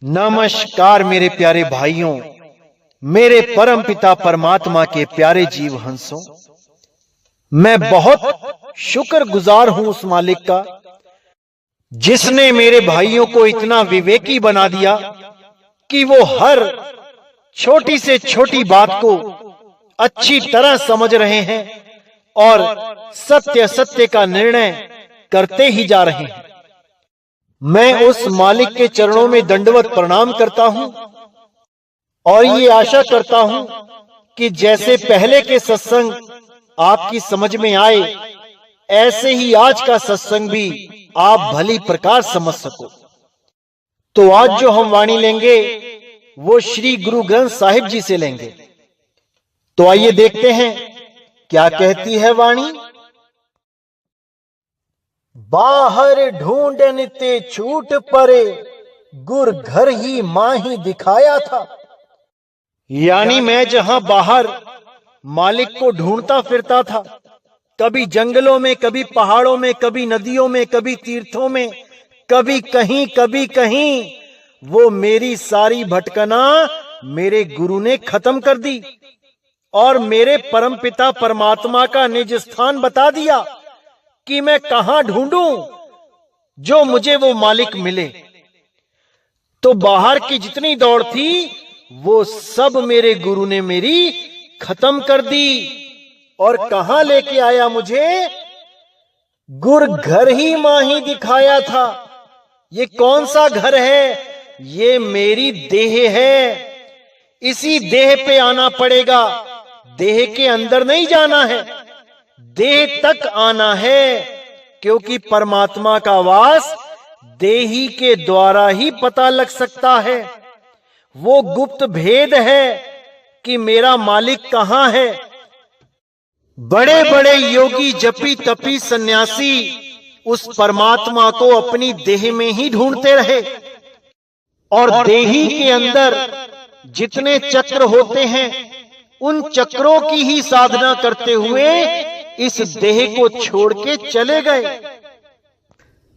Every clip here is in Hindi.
नमस्कार मेरे प्यारे भाइयों, मेरे परम पिता परमात्मा के प्यारे जीव हंसों। मैं बहुत शुक्रगुजार हूं उस मालिक का जिसने मेरे भाइयों को इतना विवेकी बना दिया कि वो हर छोटी से छोटी बात को अच्छी तरह समझ रहे हैं और सत्य सत्य का निर्णय करते ही जा रहे हैं। मैं उस मालिक के चरणों में दंडवत प्रणाम करता हूं और ये आशा करता हूं कि जैसे पहले के सत्संग आपकी समझ में आए, ऐसे ही आज का सत्संग भी आप भली प्रकार समझ सको। तो आज जो हम वाणी लेंगे वो श्री गुरु ग्रंथ साहिब जी से लेंगे। तो आइए देखते हैं क्या कहती है वाणी। बाहर ढूंढन ते छूट परे, गुर घर ही मां ही दिखाया था। यानी मैं जहां बाहर मालिक को ढूंढता फिरता था, कभी जंगलों में, कभी पहाड़ों में, कभी नदियों में, कभी तीर्थों में, कभी कहीं, वो मेरी सारी भटकना मेरे गुरु ने खत्म कर दी और मेरे परमपिता परमात्मा का निज स्थान बता दिया कि मैं कहां ढूंढूं जो मुझे वो मालिक मिले। तो बाहर की जितनी दौड़ थी वो सब मेरे गुरु ने मेरी खत्म कर दी और कहां लेके आया मुझे? गुर घर ही मां ही दिखाया था। ये कौन सा घर है? ये मेरी देह है। इसी देह पे आना पड़ेगा, देह के अंदर नहीं जाना है, देह तक आना है, क्योंकि परमात्मा का वास देही के द्वारा ही पता लग सकता है। वो गुप्त भेद है कि मेरा मालिक कहां है। बड़े बड़े योगी, जपी तपी, सन्यासी उस परमात्मा को अपनी देह में ही ढूंढते रहे और देही के अंदर जितने चक्र होते हैं उन चक्रों की ही साधना करते हुए इस देह को छोड़ के चले गए।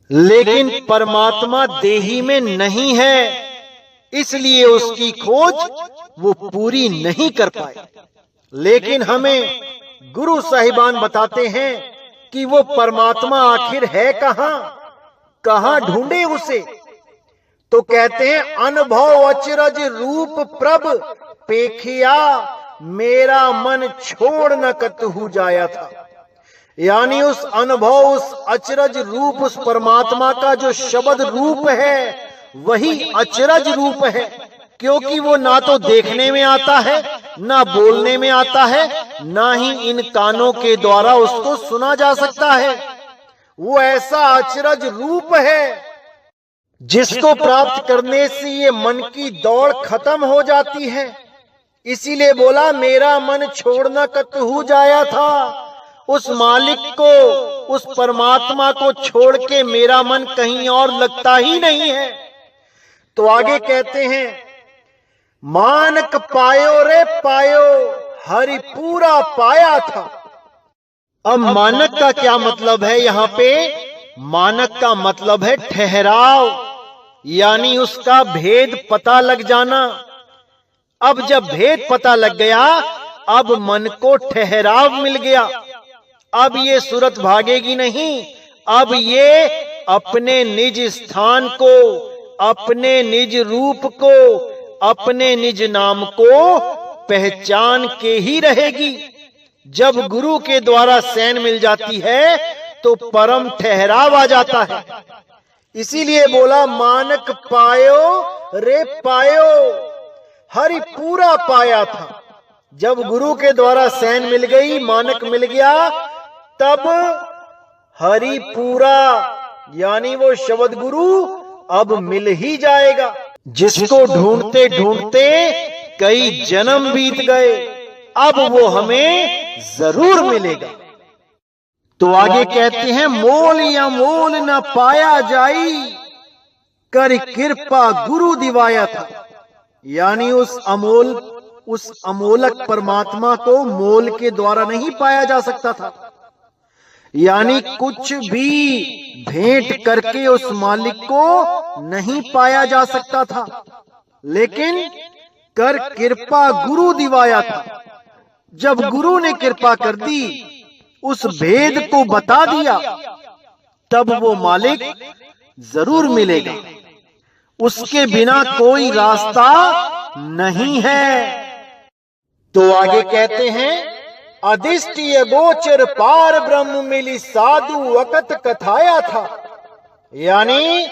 लेकिन परमात्मा देही में नहीं है, इसलिए उसकी खोज वो पूरी नहीं कर पाए। लेकिन हमें गुरु साहिबान बताते हैं कि वो परमात्मा आखिर है कहां ढूंढे उसे। तो कहते हैं, अनुभव अचरज रूप प्रभ पेखिया, मेरा मन छोड़ न कतहु जाया था। यानी उस अनुभव, उस अचरज रूप, उस परमात्मा का जो शब्द रूप है वही अचरज रूप है, क्योंकि वो ना तो देखने में आता है, ना बोलने में आता है, ना ही इन कानों के द्वारा उसको सुना जा सकता है। वो ऐसा अचरज रूप है जिसको प्राप्त करने से ये मन की दौड़ खत्म हो जाती है। इसीलिए बोला, मेरा मन छोड़ना कतहु जाया था। उस मालिक को, उस परमात्मा को छोड़ के मेरा मन कहीं और लगता ही नहीं है। तो आगे कहते हैं, मानक पायो रे पायो, हरि पूरा पाया था। अब मानक का क्या मतलब है? यहाँ पे मानक का मतलब है ठहराव, यानी उसका भेद पता लग जाना। अब जब भेद पता लग गया, अब मन को ठहराव मिल गया। अब ये सूरत भागेगी नहीं, अब ये अपने निज स्थान को, अपने निज रूप को, अपने निज नाम को पहचान के ही रहेगी। जब गुरु के द्वारा सैन मिल जाती है तो परम ठहराव आ जाता है। इसीलिए बोला, मानक पायो रे पायो, हरि पूरा पाया था। जब गुरु के द्वारा सैन मिल गई, मानक मिल गया, तब हरि पूरा, यानी वो शब्द गुरु अब मिल ही जाएगा। जिसको ढूंढते ढूंढते कई जन्म बीत गए, अब वो हमें जरूर मिलेगा। तो आगे कहते हैं, मोल या मोल न पाया जाई, कर कृपा गुरु दिवाया था। यानी उस अमोलक परमात्मा को मोल के द्वारा नहीं पाया जा सकता था। यानी कुछ भी भेंट करके उस मालिक को नहीं पाया जा सकता था। लेकिन कर कृपा गुरु दिवाया था। जब गुरु ने कृपा कर दी, उस भेद को बता दिया, तब वो मालिक जरूर मिलेगा। उसके बिना कोई रास्ता नहीं है। तो आगे कहते हैं, अधिष्टि अगोचर पार ब्रह्म मिली साधु वकत कथाया था। यानी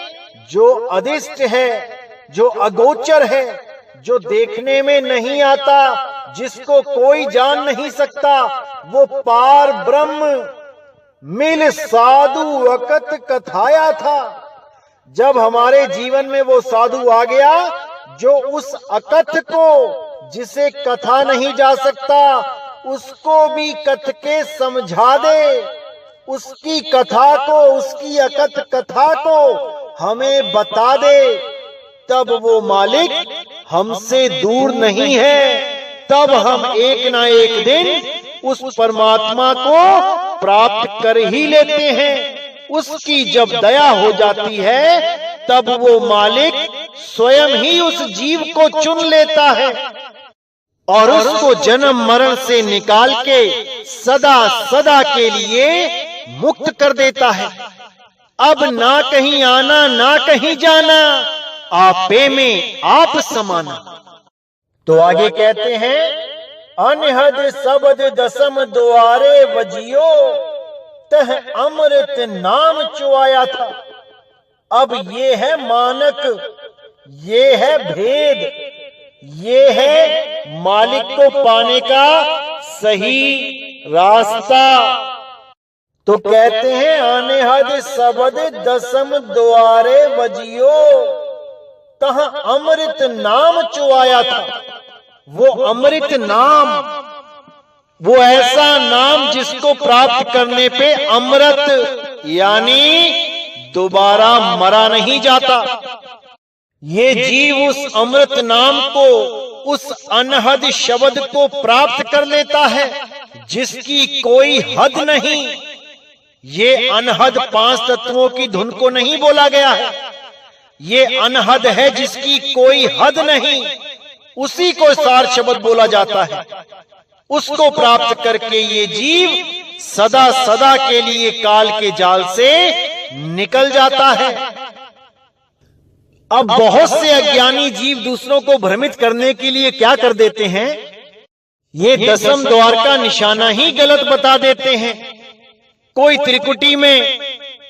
जो अधिष्ट है, जो अगोचर है, जो देखने में नहीं आता, जिसको कोई जान नहीं सकता, वो पार ब्रह्म मिल साधु वकत कथाया था। जब हमारे जीवन में वो साधु आ गया जो उस अकथ को, जिसे कथा नहीं जा सकता, उसको भी कथ के समझा दे, उसकी कथा को, उसकी अकथ कथा को हमें बता दे, तब वो मालिक हमसे दूर नहीं है। तब हम एक ना एक दिन उस परमात्मा को प्राप्त कर ही लेते हैं। उसकी जब दया हो जाती है, तब वो मालिक स्वयं ही उस जीव को चुन लेता है और उसको जन्म मरण से निकाल के सदा सदा के लिए मुक्त कर देता है। अब ना कहीं आना, ना कहीं जाना, आपे में आप समाना। तो आगे कहते हैं, अनहद शब्द दसम द्वारे वजियो तह अमृत नाम चुआया था। अब ये है मानक, ये है भेद, ये है मालिक को पाने का सही रास्ता। तो कहते हैं, अनहद शब्द दसम द्वारे वजियो तह अमृत नाम चुआया था। वो अमृत नाम, वो ऐसा नाम जिसको प्राप्त करने पे अमृत यानी दोबारा मरा नहीं जाता। ये जीव उस अमृत नाम को, उस अनहद शब्द को प्राप्त कर लेता है जिसकी कोई हद नहीं। ये अनहद 5 तत्वों की धुन को नहीं बोला गया है, ये अनहद है जिसकी कोई हद नहीं। उसी को सार शब्द बोला जाता है। उसको प्राप्त करके ये जीव सदा सदा के लिए काल के जाल से निकल जाता है। अब बहुत से अज्ञानी जीव दूसरों को भ्रमित करने के लिए क्या कर देते हैं, ये दसम द्वार का निशाना ही गलत बता देते हैं। कोई त्रिकुटी में,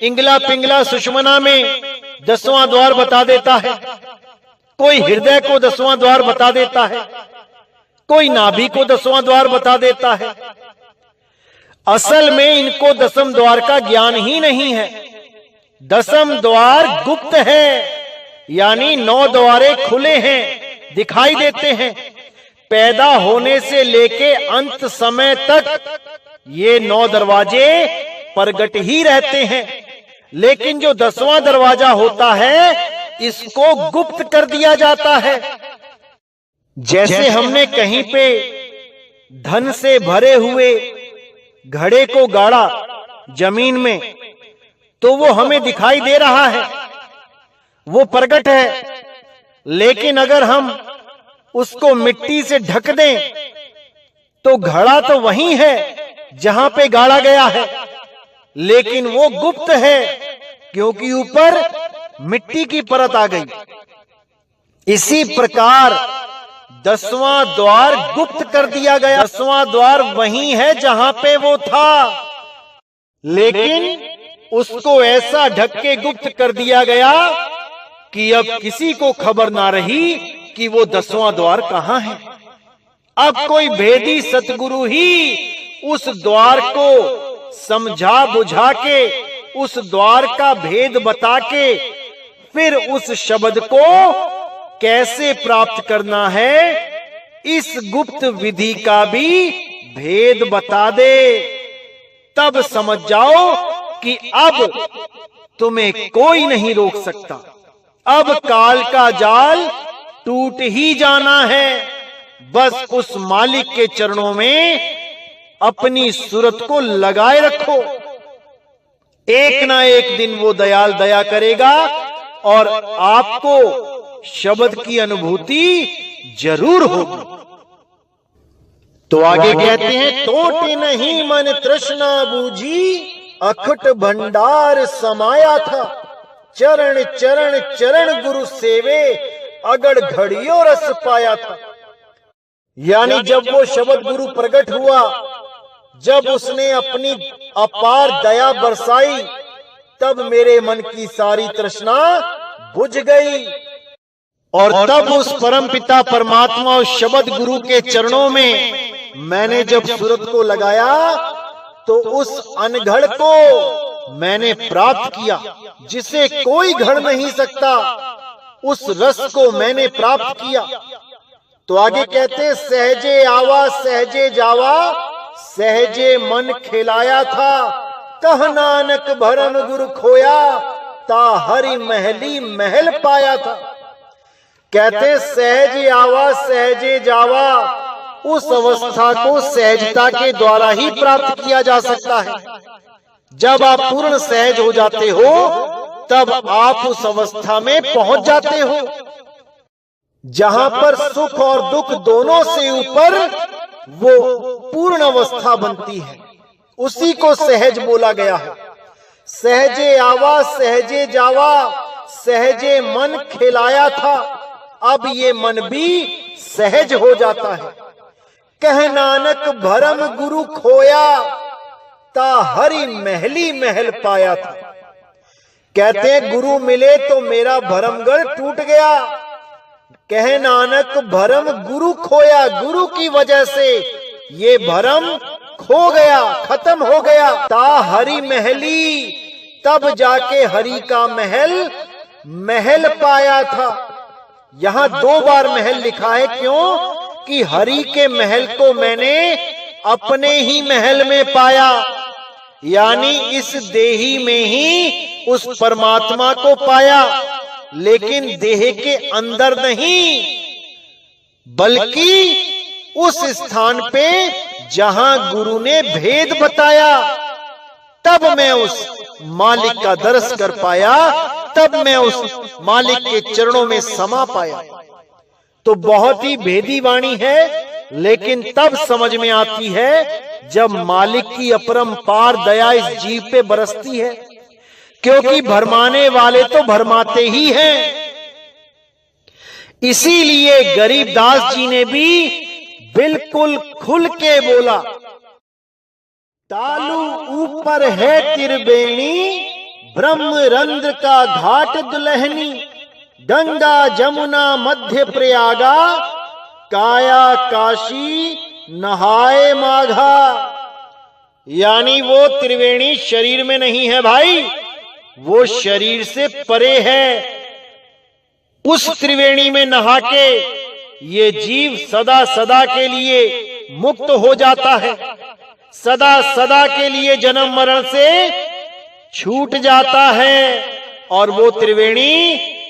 इंगला पिंगला सुषमना में 10वां द्वार बता देता है, कोई हृदय को 10वां द्वार बता देता है, कोई नाभि को 10वां द्वार बता देता है। असल में इनको दसम द्वार का ज्ञान ही नहीं है। दसम द्वार गुप्त है, यानी 9 द्वारे खुले हैं, दिखाई देते हैं। पैदा होने से लेके अंत समय तक ये 9 दरवाजे प्रगट ही रहते हैं। लेकिन जो 10वां दरवाजा होता है, इसको गुप्त कर दिया जाता है। जैसे हमने कहीं पे धन से भरे हुए घड़े को गाड़ा जमीन में, तो वो हमें दिखाई दे रहा है, वो प्रगट है। लेकिन अगर हम उसको मिट्टी से ढक दें, तो घड़ा तो वही है जहां पे गाड़ा गया है, लेकिन वो गुप्त है क्योंकि ऊपर मिट्टी की परत आ गई। इसी प्रकार 10वां द्वार गुप्त कर दिया गया। 10वां द्वार वही है जहां पे वो था, लेकिन उसको ऐसा ढक के गुप्त कर दिया गया कि अब किसी को खबर ना रही कि वो 10वां द्वार कहां है। अब कोई भेदी सतगुरु ही उस द्वार को समझा बुझा के, उस द्वार का भेद बता के, फिर उस शब्द को कैसे प्राप्त करना है, इस गुप्त विधि का भी भेद बता दे। तब समझ जाओ कि अब तुम्हें कोई नहीं रोक सकता। अब काल का जाल टूट ही जाना है। बस उस मालिक के चरणों में अपनी सूरत को लगाए रखो। एक ना एक दिन वो दयाल दया करेगा और आपको शब्द की अनुभूति जरूर होगी। तो आगे कहते हैं, तोटे नहीं मन तृष्णा बूझी, अखट भंडार समाया था। चरण चरण चरण गुरु सेवे, अगड़ घड़ियों रस पाया था। यानी जब वो शब्द गुरु प्रकट हुआ, जब उसने अपनी अपार दया बरसाई, तब मेरे मन की सारी तृष्णा बुझ गई। और तब उस परमपिता परमात्मा उस शब्द गुरु के चरणों में मैंने जब सूरत को लगाया, तो उस अनघड़ को मैंने प्राप्त किया जिसे कोई घड़ नहीं सकता। उस रस को मैंने प्राप्त किया। तो आगे कहते, सहजे आवा सहजे जावा, सहजे मन खिलाया था। कह नानक भरम गुरु खोया, ता हरि महली महल पाया था। कहते सहजे आवा सहजे जावा, उस अवस्था को सहजता के द्वारा ही प्राप्त किया जा सकता है। जब आप पूर्ण सहज हो जाते हो, तब आप उस अवस्था में पहुंच जाते हो जहां पर सुख और दुख दोनों से ऊपर वो पूर्ण अवस्था बनती है। उसी को सहज बोला गया है। सहजे आवा सहजे जावा, सहजे मन खिलाया था। अब ये मन भी सहज हो जाता है। कह नानक भरम गुरु खोया, ता हरि महली महल पाया था। कहते हैं गुरु मिले तो मेरा भरमगढ़ टूट गया। कह नानक भरम गुरु खोया, गुरु की वजह से ये भरम खो गया, खत्म हो गया। ता हरि महली, तब जाके हरि का महल महल पाया था। यहां 2 बार महल लिखा है। क्यों? कि हरि के महल को मैंने अपने ही महल में पाया, यानी इस देही में ही उस परमात्मा को पाया, लेकिन देह के अंदर नहीं, बल्कि उस स्थान पे जहां गुरु ने भेद बताया। तब मैं उस मालिक का दर्श कर पाया, तब मैं उस मालिक के चरणों में समा पाया। तो बहुत ही भेदी वाणी है, लेकिन तब समझ में आती है जब मालिक की अपरंपार दया इस जीव पे बरसती है। क्योंकि भरमाने वाले तो भरमाते ही हैं। इसीलिए गरीबदास जी ने भी बिल्कुल खुल के बोला, तालू ऊपर है त्रिवेणी, ब्रह्म रंध्र का घाट दुल्हनी। गंगा जमुना मध्य प्रयागा, काया काशी नहाए माघा। यानी वो त्रिवेणी शरीर में नहीं है भाई, वो शरीर से परे है। उस त्रिवेणी में नहा के ये जीव सदा सदा के लिए मुक्त हो जाता है, सदा सदा के लिए जन्म मरण से छूट जाता है। और वो त्रिवेणी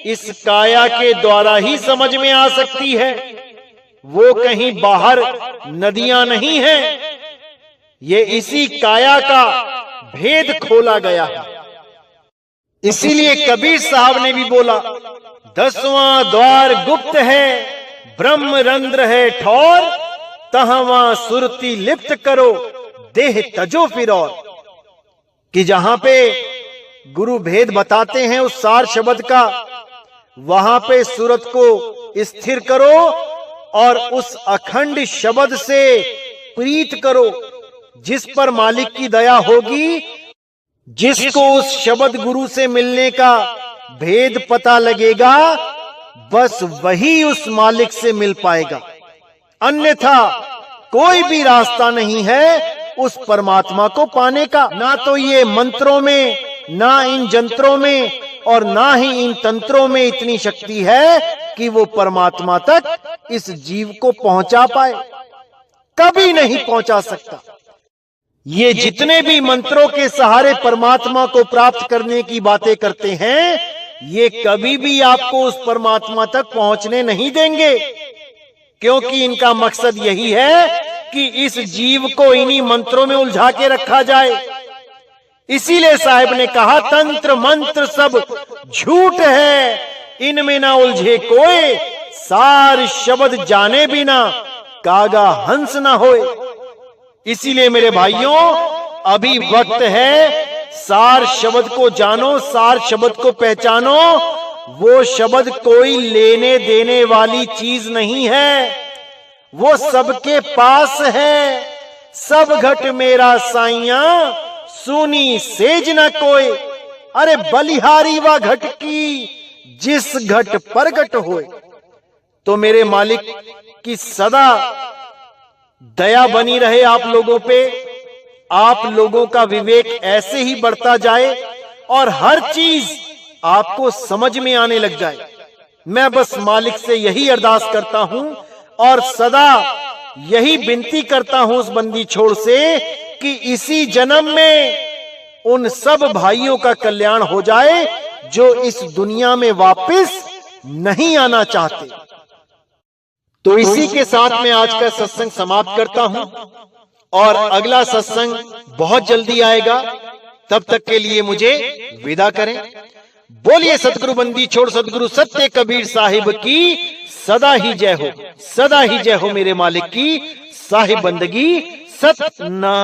इस काया के द्वारा ही समझ में आ सकती है। वो कहीं बाहर नदियां नहीं हैं, ये इसी काया का भेद खोला गया है। इसीलिए कबीर साहब ने भी बोला, 10वां द्वार गुप्त है, ब्रह्म रंध्र है ठौर, तहवां सुरती लिप्त करो, देह तजो फिर और। कि जहां पे गुरु भेद बताते हैं उस सार शब्द का, वहां पे सूरत को स्थिर करो और उस अखंड शब्द से प्रीत करो, जिस पर मालिक की दया होगी। जिसको उस शब्द गुरु से मिलने का भेद पता लगेगा, बस वही उस मालिक से मिल पाएगा। अन्यथा कोई भी रास्ता नहीं है उस परमात्मा को पाने का। ना तो ये मंत्रों में, ना इन जंत्रों में, और ना ही इन तंत्रों में इतनी शक्ति है कि वो परमात्मा तक इस जीव को पहुंचा पाए। कभी नहीं पहुंचा सकता। ये जितने भी मंत्रों के सहारे परमात्मा को प्राप्त करने की बातें करते हैं, ये कभी भी आपको उस परमात्मा तक पहुंचने नहीं देंगे। क्योंकि इनका मकसद यही है कि इस जीव को इन्हीं मंत्रों में उलझा के रखा जाए। इसीलिए साहिब ने कहा, तंत्र मंत्र सब झूठ है, इनमें ना उलझे कोई, सार शब्द जाने बिना कागा हंस ना होए। इसीलिए मेरे भाइयों, अभी वक्त है, सार शब्द को जानो, सार शब्द को पहचानो। वो शब्द कोई लेने देने वाली चीज नहीं है, वो सबके पास है। सब घट मेरा साइया, सुनी सेज न कोई। अरे बलिहारी व घट की, जिस घट प्रगट होए। तो मेरे मालिक की सदा दया बनी रहे आप लोगों पे, आप लोगों का विवेक ऐसे ही बढ़ता जाए और हर चीज आपको समझ में आने लग जाए। मैं बस मालिक से यही अरदास करता हूं और सदा यही विनती करता हूं उस बंदी छोड़ से कि इसी जन्म में उन सब भाइयों का कल्याण हो जाए जो इस दुनिया में वापस नहीं आना चाहते। तो इसी के साथ मैं आज का सत्संग समाप्त करता हूं और अगला सत्संग बहुत जल्दी आएगा। तब तक के लिए मुझे विदा करें। बोलिए सतगुरु बंदी छोड़ सतगुरु सत्य कबीर साहिब की सदा ही जय हो, सदा ही जय हो। मेरे मालिक की साहिब बंदगी सतना।